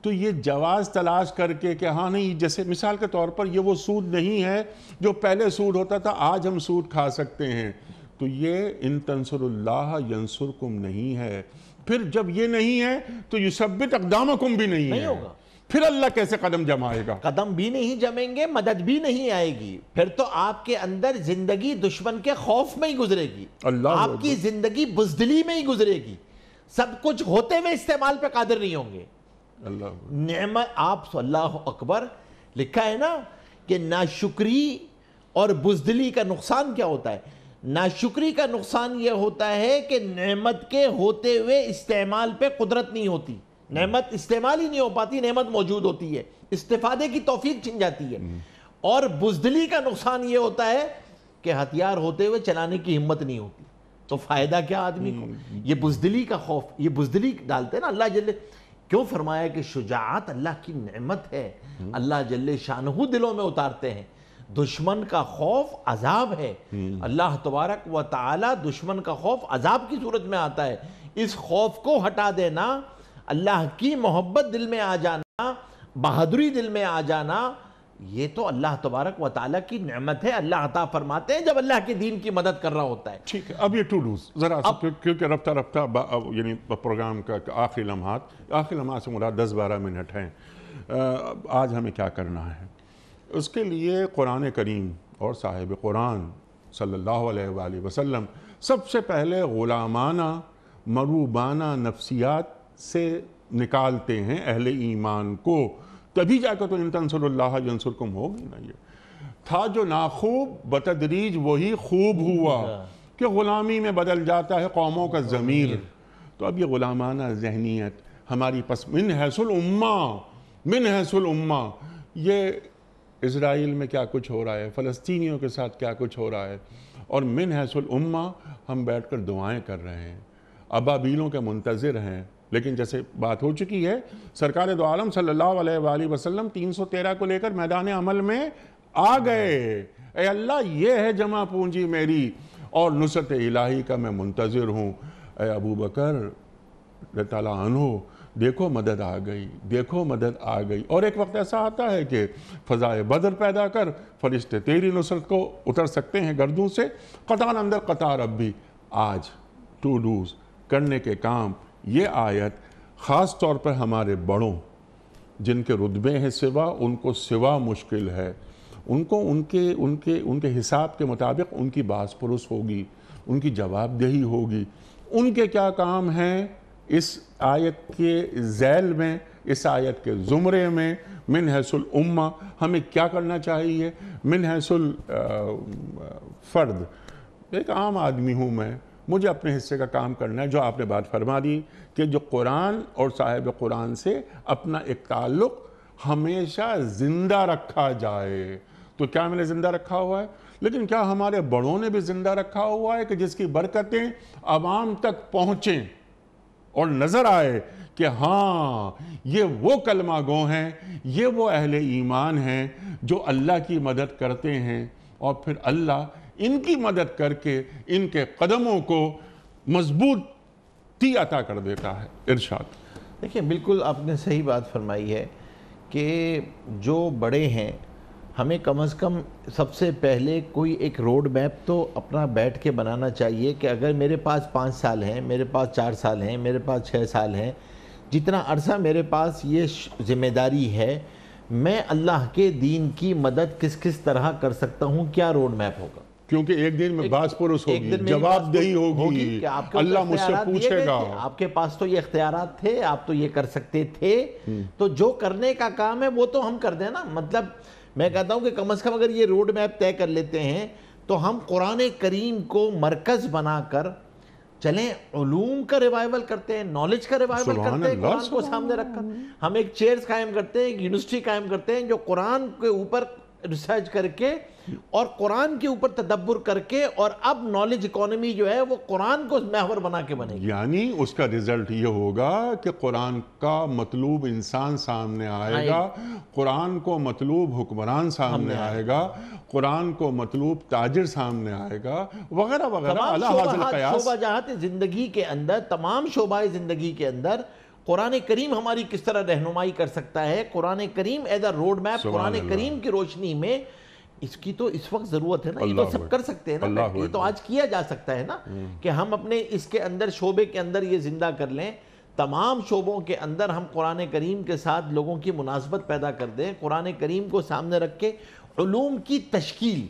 [SPEAKER 1] تو یہ جواز تلاش کر کے کہ ہاں نہیں، جیسے مثال کے طور پر یہ وہ سود نہیں ہے جو پہلے سود ہوتا تھا، آج ہم سود کھا سکتے ہیں. تو یہ ان تنصر اللہ ینصرکم نہیں ہے. پھر جب یہ نہیں ہے تو یثبت اقدامکم بھی نہیں ہے.
[SPEAKER 2] ہوگا.
[SPEAKER 1] پھر اللہ کیسے قدم جمائے گا؟
[SPEAKER 2] قدم بھی نہیں جمیں گے، مدد بھی نہیں آئے گی. پھر تو آپ کے اندر زندگی دشمن کے خوف میں ہی گزرے گی. آپ کی زندگی بزدلی میں ہی گزرے گی. سب کچھ ہوتے ہوئے استعمال پہ قادر نہیں ہوں گے.
[SPEAKER 1] اللہ
[SPEAKER 2] نعمت آپ اللہ اکبر. لکھا ہے نا کہ ناشکری اور بزدلی کا نقصان کیا ہوتا ہے. ناشکری کا نقصان یہ ہوتا ہے کہ نعمت کے ہوتے ہوئے استعمال پہ قدرت نہیں ہوتی. نعمت استعمال ہی نہیں ہو پاتی، نعمت موجود ہوتی ہے، استفادے کی توفیق چھن جاتی ہے. اور بزدلی کا نقصان یہ ہوتا ہے کہ ہتھیار ہوتے ہوئے چلانے کی ہمت نہیں ہوتی. تو فائدہ کیا آدمی کو؟ یہ بزدلی کا خوف، یہ بزدلی ڈالتے ہیں نا. اللہ جل کیوں فرمایا کہ شجاعت اللہ کی نعمت ہے، اللہ جل شانہ دلوں میں اتارتے ہیں. دشمن کا خوف عذاب ہے. اللہ تبارک و تعالی دشمن کا خوف عذاب کی صورت میں آتا ہے. اس خوف کو ہٹا دینا، اللہ کی محبت دل میں آ جانا، بہادری دل میں آ جانا، یہ تو اللہ تبارک و تعالیٰ کی نعمت ہے، اللہ عطا فرماتے ہیں جب اللہ کے دین کی مدد کر رہا ہوتا ہے.
[SPEAKER 1] ٹھیک ہے، اب یہ ٹو ڈوز ذرا کیونکہ رفتہ رفتہ یعنی پروگرام کا آخری لمحات سے مراد 10-12 منٹ ہیں. آج ہمیں کیا کرنا ہے؟ اس کے لیے قرآن کریم اور صاحب قرآن صلی اللہ علیہ وآلہ وسلم سب سے پہلے غلامانہ مروبانہ نفسیات سے نکالتے ہیں اہل ایمان کو، تبھی جا کر تو ان تنصروا اللہ ینصرکم ہوگی نا. یہ تھا جو ناخوب بتدریج وہی خوب ہوا کہ غلامی میں بدل جاتا ہے قوموں کا ضمیر. تو اب یہ غلامانہ ذہنیت ہماری من حیث الامہ یہ اسرائیل میں کیا کچھ ہو رہا ہے، فلسطینیوں کے ساتھ کیا کچھ ہو رہا ہے، اور من حیث الامہ ہم بیٹھ کر دعائیں کر رہے ہیں، ابابیلوں کے منتظر ہیں. لیکن جیسے بات ہو چکی ہے، سرکار دو عالم صلی اللہ علیہ وآلہ وسلم 313 کو لے کر میدان عمل میں آ گئے. اے اللہ یہ ہے جمع پونجی میری اور نصرت الہی کا میں منتظر ہوں. اے ابو بکر رضی اللہ عنہ دیکھو مدد آ گئی، دیکھو مدد آ گئی. اور ایک وقت ایسا آتا ہے کہ فضائے بدر پیدا کر فرشتے تیری نصرت کو اتر سکتے ہیں گردوں سے. قطار اندر قطار اب بھی آج ٹو ڈوز کرنے کے کام. یہ آیت خاص طور پر ہمارے بڑوں جن کے رتبے ہیں سوا، ان کو سوا مشکل ہے، ان کو ان کے حساب کے مطابق ان کی باز پرس ہوگی، ان کی جواب دہی ہوگی. ان کے کیا کام ہیں اس آیت کے ذیل میں، اس آیت کے زمرے میں؟ من حیث الامہ ہمیں کیا کرنا چاہیے؟ من حیث الفرد ایک عام آدمی ہوں میں، مجھے اپنے حصے کا کام کرنا ہے. جو آپ نے بات فرما دی کہ جو قرآن اور صاحب قرآن سے اپنا ایک تعلق ہمیشہ زندہ رکھا جائے. تو کیا میں نے زندہ رکھا ہوا ہے؟ لیکن کیا ہمارے بڑوں نے بھی زندہ رکھا ہوا ہے کہ جس کی برکتیں عوام تک پہنچیں اور نظر آئے کہ ہاں یہ وہ کلمہ گو ہیں، یہ وہ اہل ایمان ہیں جو اللہ کی مدد کرتے ہیں، اور پھر اللہ ان کی مدد کر کے ان کے قدموں کو مضبوطی عطا کر دیتا ہے. ارشاد.
[SPEAKER 2] دیکھیں بالکل آپ نے صحیح بات فرمائی ہے کہ جو بڑے ہیں ہمیں کم از کم سب سے پہلے کوئی ایک روڈ میپ تو اپنا بیٹھ کے بنانا چاہیے کہ اگر میرے پاس 5 سال ہیں، میرے پاس 4 سال ہیں، میرے پاس 6 سال ہیں، جتنا عرصہ میرے پاس یہ ذمہ داری ہے، میں اللہ کے دین کی مدد کس کس طرح کر سکتا ہوں، کیا روڈ میپ ہوگا.
[SPEAKER 1] کیونکہ ایک دن میں باز پرس ہوگی، جواب دہی ہوگی، اللہ مجھ سے پوچھے گا.
[SPEAKER 2] آپ کے پاس تو یہ اختیارات تھے، آپ تو یہ کر سکتے تھے، تو جو کرنے کا کام ہے وہ تو ہم کر دیں نا. مطلب میں کہتا ہوں کہ کم از کم اگر یہ روڈ میپ طے کر لیتے ہیں تو ہم قرآن کریم کو مرکز بنا کر چلیں، علوم کا ریوائیول کرتے ہیں، نالج کا ریوائیول کرتے ہیں، قرآن کو سامنے رکھ کر ہم ایک چیئرز قائم کرتے ہیں، ایک یونیورسٹی قائم کرتے ہیں جو قرآن کے اوپر ریسرچ کر کے اور قرآن کے اوپر تدبر کر کے، اور اب نالج اکانومی جو ہے وہ قرآن کو محور بنا کے بنے گی.
[SPEAKER 1] یعنی اس کا رزلٹ یہ ہوگا کہ قرآن کا مطلوب انسان سامنے آئے گا، قرآن کو مطلوب حکمران سامنے آئے گا، قرآن کو مطلوب تاجر سامنے آئے گا، وغیرہ وغیرہ.
[SPEAKER 2] شعبہ جہات زندگی کے اندر، تمام شعبہ زندگی کے اندر قرآن کریم ہماری کس طرح رہنمائی کر سکتا ہے. قرآن کریم ایز اے روڈ میپ، قرآن کریم کی روشنی میں اس کی تو اس وقت ضرورت ہے نا. یہ تو سب کر سکتے ہیں نا، یہ تو آج کیا جا سکتا ہے نا کہ ہم اپنے اس کے اندر شعبے کے اندر یہ زندہ کر لیں. تمام شعبوں کے اندر ہم قرآن کریم کے ساتھ لوگوں کی مناسبت پیدا کر دیں، قرآن کریم کو سامنے رکھ کے علوم کی تشکیل،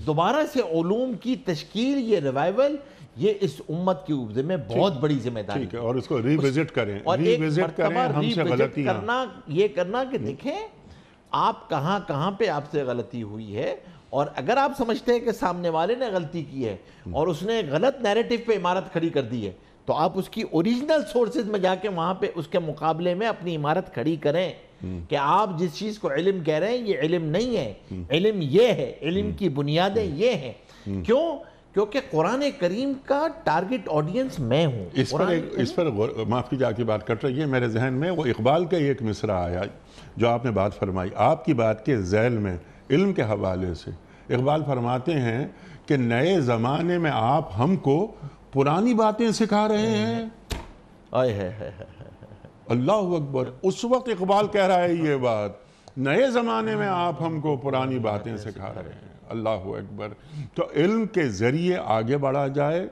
[SPEAKER 2] دوبارہ سے علوم کی تشکیل، یہ ریوائیول، یہ اس امت کی عہدے میں بہت بڑی ذمہ داری ہے.
[SPEAKER 1] اور اس کو ریوزٹ کریں،
[SPEAKER 2] اور ایک مرتبہ ریوزٹ کرنا، یہ کرنا کہ دیکھیں آپ کہاں کہاں پہ آپ سے غلطی ہوئی ہے، اور اگر آپ سمجھتے ہیں کہ سامنے والے نے غلطی کی ہے اور اس نے غلط نیریٹو پہ عمارت کھڑی کر دی ہے، تو آپ اس کی اوریجنل سورسز میں جا کے وہاں پہ اس کے مقابلے میں اپنی عمارت کھڑی کریں کہ آپ جس چیز کو علم کہہ رہے ہیں یہ علم نہیں ہے، علم یہ ہے، علم کی بنیادیں یہ ہیں. کیوں؟ کیونکہ قرآن کریم کا ٹارگٹ آڈینس میں ہوں.
[SPEAKER 1] اس پر معاف کی جا کی بات کر رہی ہے، میرے ذہن میں وہ اقبال کا ایک مصرع آیا جو آپ نے بات فرمائی. آپ کی بات کے ذیل میں علم کے حوالے سے اقبال فرماتے ہیں کہ نئے زمانے میں آپ ہم کو پرانی باتیں سکھا رہے ہیں. اللہ اکبر. اس وقت اقبال کہہ رہا ہے یہ بات, نئے زمانے میں آپ ہم کو پرانی باتیں سکھا رہے ہیں. اللہ اکبر. تو علم کے ذریعے آگے بڑھا جائے,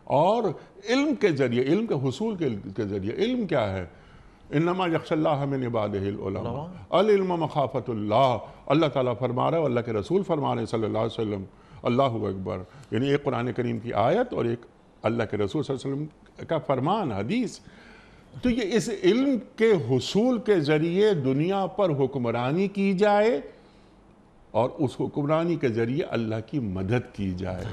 [SPEAKER 1] اور علم کے ذریعے, علم کے حصول کے ذریعے, علم کیا ہے؟ انما یخشی اللہ من عبادہ العلماء, العلم مخافۃ اللہ. اللہ تعالیٰ فرما رہا ہے, اور اللہ کے رسول فرما رہے ہیں صلی اللہ علیہ وسلم. اللہ اکبر. یعنی ایک قرآن کریم کی آیت اور ایک اللہ کے رسول صلی اللہ علیہ وسلم کا فرمان, حدیث. تو یہ اس علم کے حصول کے ذریعے دنیا پر حکمرانی کی جائے, اور اس حکمرانی کے ذریعے اللہ کی مدد کی جائے.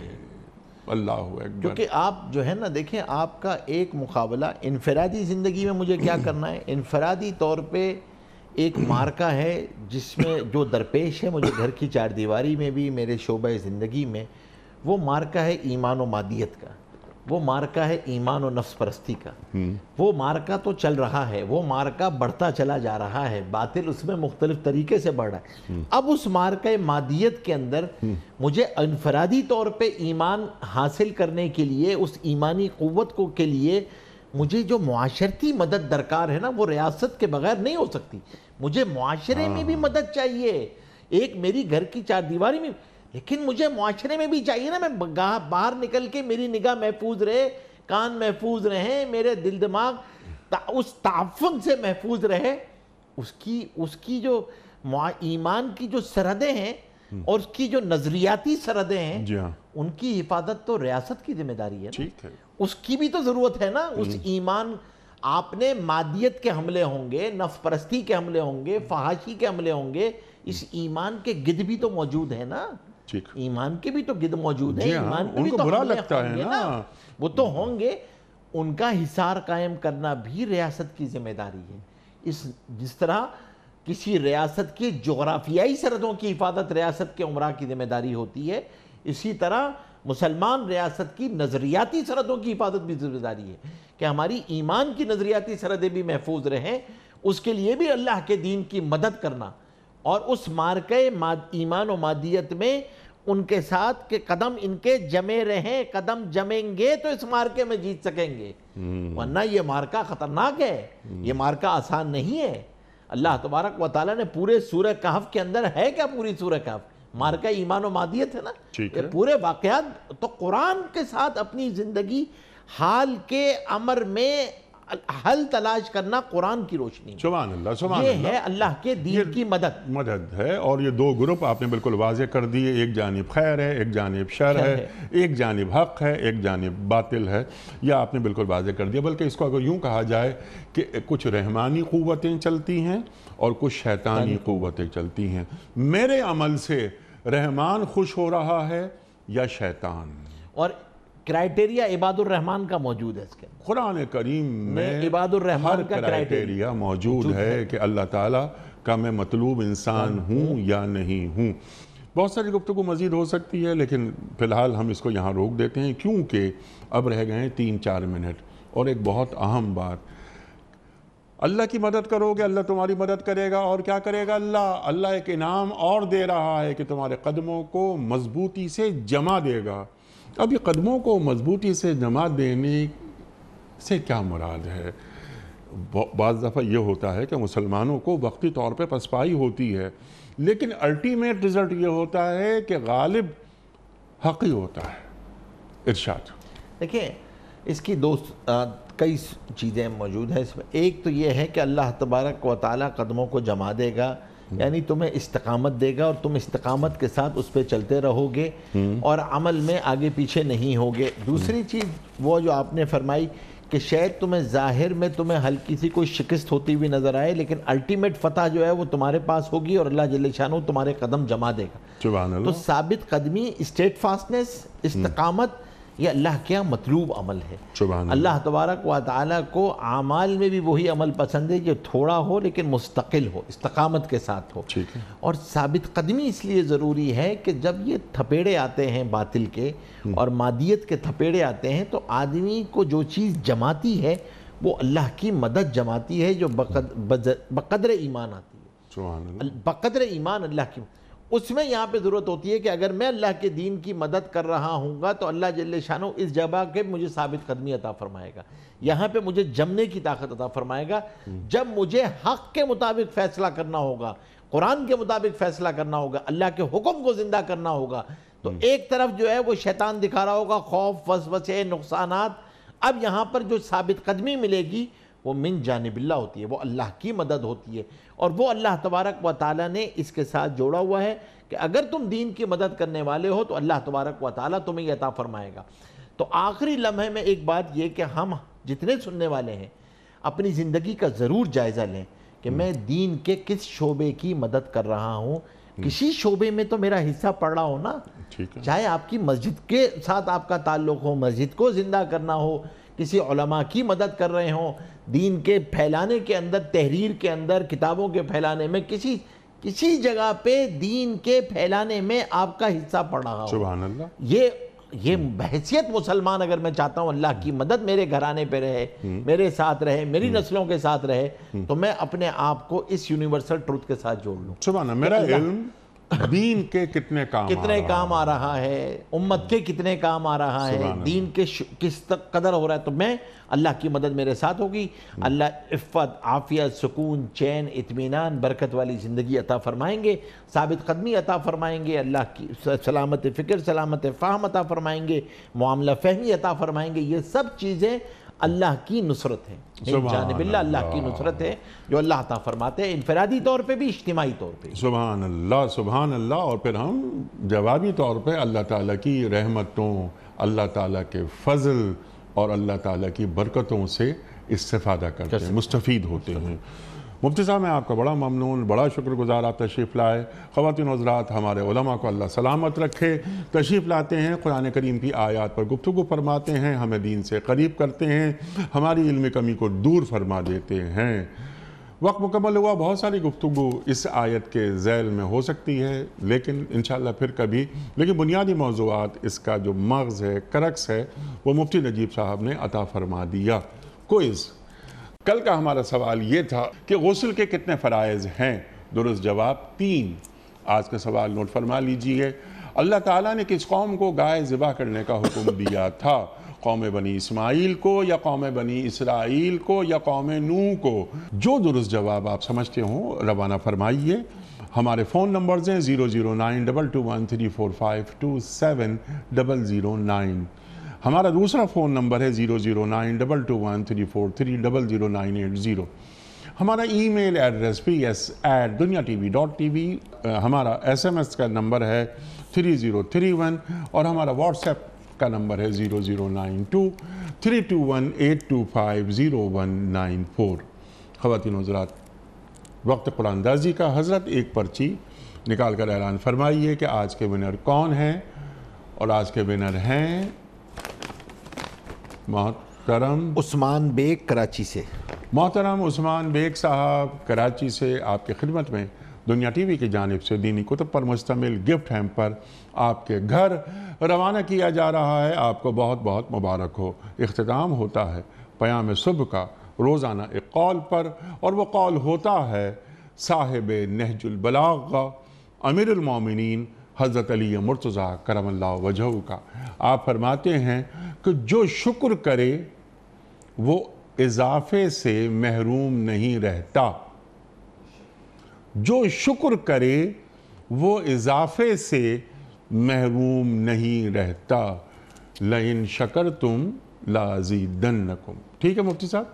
[SPEAKER 1] اللہ اکبر.
[SPEAKER 2] کیونکہ آپ جو ہے نا دیکھیں, آپ کا ایک مقابلہ انفرادی زندگی میں مجھے کیا کرنا ہے, انفرادی طور پہ ایک مارکہ ہے جس میں جو درپیش ہے مجھے گھر کی چار دیواری میں بھی, میرے شعبہ زندگی میں. وہ مارکہ ہے ایمان و مادیت کا, وہ مارکہ ہے ایمان و نفس پرستی کا. وہ مارکہ تو چل رہا ہے, وہ مارکہ بڑھتا چلا جا رہا ہے, باطل اس میں مختلف طریقے سے بڑھ رہا ہے. اب اس مارکہ مادیت کے اندر مجھے انفرادی طور پہ ایمان حاصل کرنے کے لیے, اس ایمانی قوت کو کے لیے مجھے جو معاشرتی مدد درکار ہے نا, وہ ریاست کے بغیر نہیں ہو سکتی. مجھے معاشرے میں بھی مدد چاہیے, ایک میری گھر کی چار دیواری میں, لیکن مجھے معاشرے میں بھی چاہیے نا. میں باہر نکل کے میری نگاہ محفوظ رہے, کان محفوظ رہیں, میرے دل دماغ اس تعفن سے محفوظ رہے. اس کی جو ایمان کی جو سرحدیں ہیں اور اس کی جو نظریاتی سرحدیں ہیں, ان کی حفاظت تو ریاست کی ذمہ داری ہے نا. اس کی بھی تو ضرورت ہے نا. اس ایمان, آپ نے مادیت کے حملے ہوں گے, نفس پرستی کے حملے ہوں گے, فحاشی کے حملے ہوں گے, اس ایمان کے گد بھی تو موجود ہے نا. ایمان کے بھی تو گد موجود ہے, ایمان کے بھی تو
[SPEAKER 1] برا لگتا ہے نا,
[SPEAKER 2] وہ تو ہوں گے. ان کا حصار قائم کرنا بھی ریاست کی ذمہ داری ہے. جس طرح کسی ریاست کی جغرافیائی سرحدوں کی حفاظت ریاست کے عمرہ کی ذمہ داری ہوتی ہے, اسی طرح مسلمان ریاست کی نظریاتی سرحدوں کی حفاظت بھی ذمہ داری ہے کہ ہماری ایمان کی نظریاتی سرحدیں بھی محفوظ رہیں. اس کے لیے بھی اللہ کے دین کی مدد کرنا, اور اس مارکے ایمان و مادیت میں ان کے ساتھ کہ قدم ان کے جمے رہیں, قدم جمیں گے تو اس مارکے میں جیت سکیں گے. ورنہ یہ مارکہ خطرناک ہے, یہ مارکہ آسان نہیں ہے. اللہ تبارک و تعالیٰ نے پورے سورہ کہف کے اندر ہے کیا, پوری سورہ کہف مارکہ ایمان و مادیت ہے نا. یہ پورے واقعات تو قرآن کے ساتھ اپنی زندگی حال کے امر میں حل تلاش کرنا قرآن کی روشنی میں.
[SPEAKER 1] سبحان اللہ, سبحان
[SPEAKER 2] یہ
[SPEAKER 1] اللہ.
[SPEAKER 2] ہے اللہ کے دین کی مدد
[SPEAKER 1] ہے. اور یہ دو گروپ آپ نے بالکل واضح کر دیے, ایک جانب خیر ہے, ایک جانب شر ہے, ایک جانب حق ہے, ایک جانب باطل ہے. یہ آپ نے بالکل واضح کر دیا. بلکہ اس کو اگر یوں کہا جائے کہ کچھ رحمانی قوتیں چلتی ہیں اور کچھ شیطانی قوتیں چلتی ہیں. میرے عمل سے رحمان خوش ہو رہا ہے یا شیطان؟
[SPEAKER 2] اور کرائٹیریا عباد الرحمن کا موجود ہے اس کے
[SPEAKER 1] قرآن کریم میں
[SPEAKER 2] عباد الرحمن کا
[SPEAKER 1] کرائٹیریا موجود ہے کہ اللہ تعالیٰ کا میں مطلوب انسان ہوں یا نہیں ہوں. بہت ساری گفتگو مزید ہو سکتی ہے, لیکن فی الحال ہم اس کو یہاں روک دیتے ہیں, کیونکہ اب رہ گئے ہیں 3-4 منٹ. اور ایک بہت اہم بات, اللہ کی مدد کرو گے اللہ تمہاری مدد کرے گا. اور کیا کرے گا اللہ ایک انعام اور دے رہا ہے کہ تمہارے قدموں کو مضبوطی سے جما دے گا. اب یہ قدموں کو مضبوطی سے جما دینے سے کیا مراد ہے؟ بعض دفعہ یہ ہوتا ہے کہ مسلمانوں کو وقتی طور پہ پسپائی ہوتی ہے, لیکن الٹیمیٹ رزلٹ یہ ہوتا ہے کہ غالب حق ہی ہوتا ہے. ارشاد.
[SPEAKER 2] دیکھیں, اس کی کئی چیزیں موجود ہیں اس میں. ایک تو یہ ہے کہ اللہ تبارک و تعالیٰ قدموں کو جما دے گا, یعنی تمہیں استقامت دے گا, اور تم استقامت کے ساتھ اس پہ چلتے رہو گے اور عمل میں آگے پیچھے نہیں ہوگے. دوسری چیز وہ جو آپ نے فرمائی کہ شاید تمہیں ظاہر میں تمہیں ہلکی سی کوئی شکست ہوتی ہوئی نظر آئے, لیکن الٹیمیٹ فتح جو ہے وہ تمہارے پاس ہوگی اور اللہ جل شانہ تمہارے قدم جما دے گا.
[SPEAKER 1] سبحان اللہ.
[SPEAKER 2] تو ثابت قدمی, اسٹیٹ فاسٹنس, استقامت, یہ اللہ کیا مطلوب عمل ہے. اللہ تبارک و تعالیٰ کو اعمال میں بھی وہی عمل پسند ہے جو تھوڑا ہو لیکن مستقل ہو, استقامت کے ساتھ ہو. اور ثابت قدمی اس لیے ضروری ہے کہ جب یہ تھپیڑے آتے ہیں باطل کے اور مادیت کے تھپیڑے آتے ہیں, تو آدمی کو جو چیز جماتی ہے وہ اللہ کی مدد جماتی ہے جو بقدر ایمان آتی ہے. بقدر ایمان اللہ کی. اس میں یہاں پہ ضرورت ہوتی ہے کہ اگر میں اللہ کے دین کی مدد کر رہا ہوں گا تو اللہ جل شانہ اس جگہ کے مجھے ثابت قدمی عطا فرمائے گا، یہاں پہ مجھے جمنے کی طاقت عطا فرمائے گا۔ جب مجھے حق کے مطابق فیصلہ کرنا ہوگا، قرآن کے مطابق فیصلہ کرنا ہوگا، اللہ کے حکم کو زندہ کرنا ہوگا، تو ایک طرف جو ہے وہ شیطان دکھا رہا ہوگا خوف، وسوسے، نقصانات۔ اب یہاں پر جو ثابت قدمی ملے گی وہ من جانب اللہ ہوتی ہے، وہ اللہ کی مدد ہوتی ہے، اور وہ اللہ تبارک و تعالیٰ نے اس کے ساتھ جوڑا ہوا ہے کہ اگر تم دین کی مدد کرنے والے ہو تو اللہ تبارک و تعالیٰ تمہیں یہ عطا فرمائے گا۔ تو آخری لمحے میں ایک بات یہ کہ ہم جتنے سننے والے ہیں اپنی زندگی کا ضرور جائزہ لیں کہ میں دین کے کس شعبے کی مدد کر رہا ہوں۔ کسی شعبے میں تو میرا حصہ پڑ رہا ہو نا، چاہے آپ کی مسجد کے ساتھ آپ کا تعلق ہو، مسجد کو زندہ کرنا ہو، کسی علماء کی مدد کر رہے ہوں، دین کے پھیلانے کے اندر، تحریر کے اندر، کتابوں کے پھیلانے میں، کسی جگہ پہ دین کے پھیلانے میں آپ کا حصہ پڑ رہا ہو۔
[SPEAKER 1] سبحان اللہ۔
[SPEAKER 2] یہ بحیثیت مسلمان اگر میں چاہتا ہوں اللہ کی مدد میرے گھرانے پہ رہے، میرے ساتھ رہے، میری نسلوں کے ساتھ رہے، تو میں اپنے آپ کو اس یونیورسل ٹروتھ کے ساتھ جوڑ لوں۔
[SPEAKER 1] سبحان اللہ۔ میرا علم دین کے کتنے کام
[SPEAKER 2] آ رہا ہے، امت کے کتنے کام آ رہا ہے، دین کے کس قدر ہو رہا ہے، تو میں اللہ کی مدد میرے ساتھ ہوگی۔ اللہ عفت، عافیت، سکون، چین، اطمینان، برکت والی زندگی عطا فرمائیں گے، ثابت قدمی عطا فرمائیں گے، اللہ کی سلامت فکر، سلامت فہم عطا فرمائیں گے، معاملہ فہمی عطا فرمائیں گے۔ یہ سب چیزیں اللہ کی نصرت ہے، جانب اللہ، اللہ کی نصرت ہے جو اللہ عطا فرماتے ہیں، انفرادی طور پہ بھی، اجتماعی طور پہ۔
[SPEAKER 1] سبحان اللہ، سبحان اللہ۔ اور پھر ہم جوابی طور پہ اللہ تعالیٰ کی رحمتوں، اللہ تعالیٰ کے فضل اور اللہ تعالیٰ کی برکتوں سے استفادہ کرتے ہیں، مستفید ہوتے ہیں۔ مفتی صاحب، میں آپ کا بڑا ممنون، بڑا شکر گزار آپ تشریف لائے۔ خواتین و حضرات، ہمارے علماء کو اللہ سلامت رکھے، تشریف لاتے ہیں، قرآن کریم کی آیات پر گفتگو فرماتے ہیں، ہمیں دین سے قریب کرتے ہیں، ہماری علم کمی کو دور فرما دیتے ہیں۔ وقت مکمل ہوا، بہت ساری گفتگو اس آیت کے ذیل میں ہو سکتی ہے، لیکن انشاءاللہ پھر کبھی، لیکن بنیادی موضوعات، اس کا جو مغز ہے، کرکس ہے، وہ مفتی نجیب صاحب نے عطا فرما دیا۔ کوئز کل کا ہمارا سوال یہ تھا کہ غسل کے کتنے فرائض ہیں؟ درست جواب 3۔ آج کا سوال نوٹ فرما لیجئے۔ اللہ تعالیٰ نے کس قوم کو گائے ذبح کرنے کا حکم دیا تھا؟ قوم بنی اسماعیل کو، یا قوم بنی اسرائیل کو، یا قوم نوح کو؟ جو درست جواب آپ سمجھتے ہوں روانہ فرمائیے۔ ہمارے فون نمبرز ہیں 00922134527 ہمارا دوسرا فون نمبر ہے 009221343009880۔ ہمارا ای میل ایڈریس ps@dunyatv.tv، ہمارا SMS کا نمبر ہے 3031، اور ہمارا واٹس ایپ کا نمبر ہے 009232182509194۔ خواتین و حضرات، وقت قرآن دازی کا، حضرت ایک پرچی نکال کر اعلان فرمائیے کہ آج کے ونر کون ہیں۔ اور آج کے ونر ہیں محترم
[SPEAKER 2] عثمان بیگ، کراچی سے۔
[SPEAKER 1] محترم عثمان بیگ صاحب کراچی سے، آپ کی خدمت میں دنیا ٹی وی کی جانب سے دینی کتب پر مشتمل گفٹ ہیمپر آپ کے گھر روانہ کیا جا رہا ہے۔ آپ کو بہت بہت مبارک ہو۔ اختتام ہوتا ہے پیام صبح کا روزانہ ایک قول پر، اور وہ قول ہوتا ہے صاحب نہج البلاغہ امیر المومنین حضرت علی مرتضیٰ کرم اللہ وجہہ کا۔ آپ فرماتے ہیں کہ جو شکر کرے وہ اضافے سے محروم نہیں رہتا، جو شکر کرے وہ اضافے سے محروم نہیں رہتا، لئن شکرتم لازیدنکم۔ ٹھیک ہے مفتی صاحب؟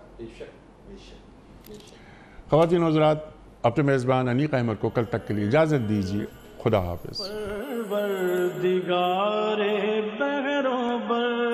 [SPEAKER 1] خواتین و حضرات، اپنے میزبان انیق احمد کو کل تک کے لیے اجازت دیجیے۔ خدا حافظ۔
[SPEAKER 3] پروردگار بہروں بر